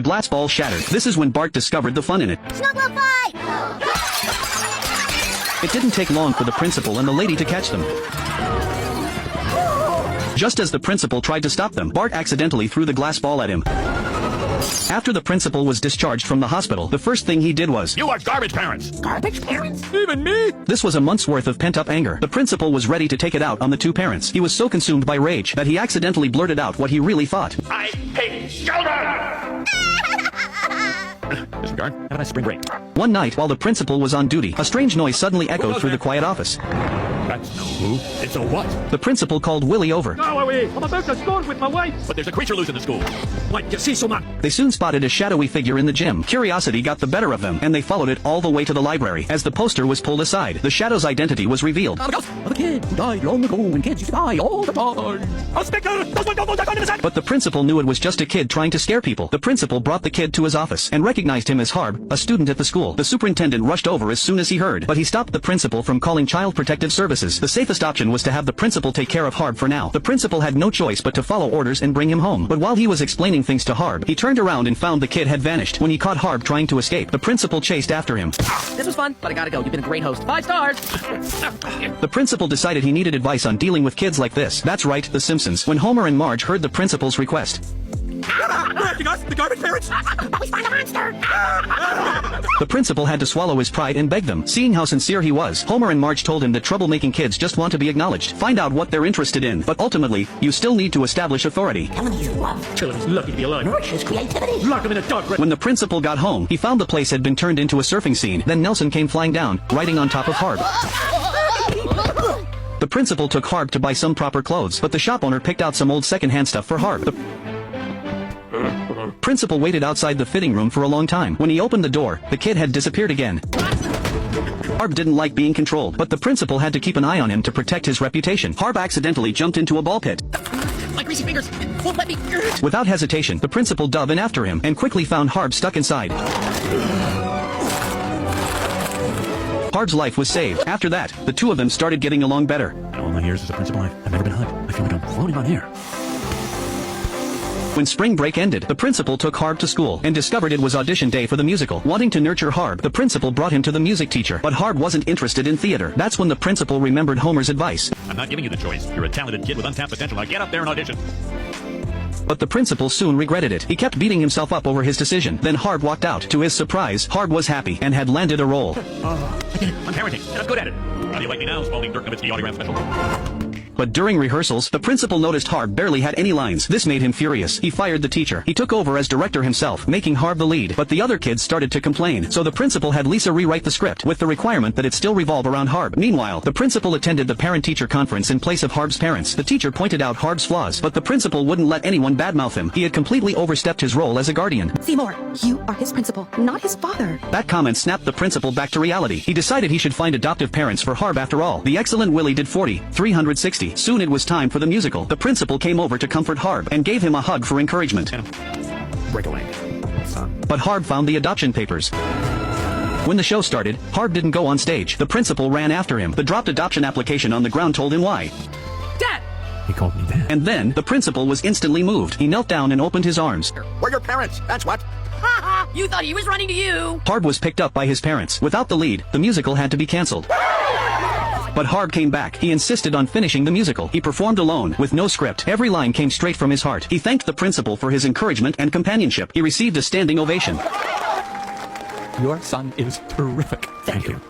The glass ball shattered. This is when Bart discovered the fun in it. Snuggle fight! It didn't take long for the principal and the lady to catch them. Just as the principal tried to stop them, Bart accidentally threw the glass ball at him. After the principal was discharged from the hospital, the first thing he did was, "You are garbage parents!" Garbage parents? Even me? This was a month's worth of pent-up anger. The principal was ready to take it out on the two parents. He was so consumed by rage that he accidentally blurted out what he really thought. I hate children! Disregard. Have a nice spring break. One night, while the principal was on duty, a strange noise suddenly echoed through the quiet office. That's no who. It's a what? The principal called Willie over. Go away! I'm about to storm with my wife! But there's a creature loose in the school. What? You see someone? They soon spotted a shadowy figure in the gym. Curiosity got the better of them, and they followed it all the way to the library. As the poster was pulled aside, the shadow's identity was revealed. I'm a ghost of a kid who died long ago, and kids used to die all the time. Oh, Spectre! But the principal knew it was just a kid trying to scare people. The principal brought the kid to his office and recognized him as Harb, a student at the school. The superintendent rushed over as soon as he heard, but he stopped the principal from calling Child Protective Services. The safest option was to have the principal take care of Harb for now. The principal had no choice but to follow orders and bring him home. But while he was explaining things to Harb, he turned around and found the kid had vanished. When he caught Harb trying to escape, the principal chased after him. This was fun, but I gotta go. You've been a great host. 5 stars! The principal decided he needed advice on dealing with kids like this. That's right, The Simpsons. When Homer and Marge heard the principal's request, The garbage parents! We find a monster! the principal had to swallow his pride and beg them. Seeing how sincere he was, Homer and Marge told him that troublemaking kids just want to be acknowledged. Find out what they're interested in, but ultimately, you still need to establish authority. Tell him he's loved. Children is lucky to be alive. Nourish his creativity. Lock him in a dark room. When the principal got home, he found the place had been turned into a surfing scene. Then Nelson came flying down, riding on top of Harb. The principal took Harb to buy some proper clothes, but the shop owner picked out some old second-hand stuff for Harb. The principal waited outside the fitting room for a long time. When he opened the door, the kid had disappeared again. Harb didn't like being controlled, but the principal had to keep an eye on him to protect his reputation. Harb accidentally jumped into a ball pit. My greasy fingers won't let me. Without hesitation, the principal dove in after him and quickly found Harb stuck inside. Harb's life was saved. After that, the two of them started getting along better. In all my years as a principal, I've never been hugged. I feel like I'm floating on air. When spring break ended, the principal took Harb to school and discovered it was audition day for the musical. Wanting to nurture Harb, the principal brought him to the music teacher, but Harb wasn't interested in theater. That's when the principal remembered Homer's advice. I'm not giving you the choice. You're a talented kid with untapped potential. Now get up there and audition. But the principal soon regretted it. He kept beating himself up over his decision. Then Harb walked out. To his surprise, Harb was happy and had landed a role. I get it. I'm parenting, and I'm good at it. How do you like me now, Spalding Dirk Nowitzki Audiogram Special? But during rehearsals, the principal noticed Harb barely had any lines. This made him furious. He fired the teacher. He took over as director himself, making Harb the lead. But the other kids started to complain, so the principal had Lisa rewrite the script, with the requirement that it still revolve around Harb. Meanwhile, the principal attended the parent-teacher conference in place of Harb's parents. The teacher pointed out Harb's flaws, but the principal wouldn't let anyone badmouth him. He had completely overstepped his role as a guardian. Seymour, you are his principal, not his father. That comment snapped the principal back to reality. He decided he should find adoptive parents for Harb after all. The excellent Willie did 360. Soon it was time for the musical. The principal came over to comfort Harb and gave him a hug for encouragement. Break a leg. But Harb found the adoption papers. When the show started, Harb didn't go on stage. The principal ran after him. The dropped adoption application on the ground told him why. Dad! He called me Dad. And then, the principal was instantly moved. He knelt down and opened his arms. We're your parents, that's what. You thought he was running to you! Harb was picked up by his parents. Without the lead, the musical had to be cancelled. But Harb came back. He insisted on finishing the musical. He performed alone, with no script. Every line came straight from his heart. He thanked the principal for his encouragement and companionship. He received a standing ovation. Your son is terrific. Thank you.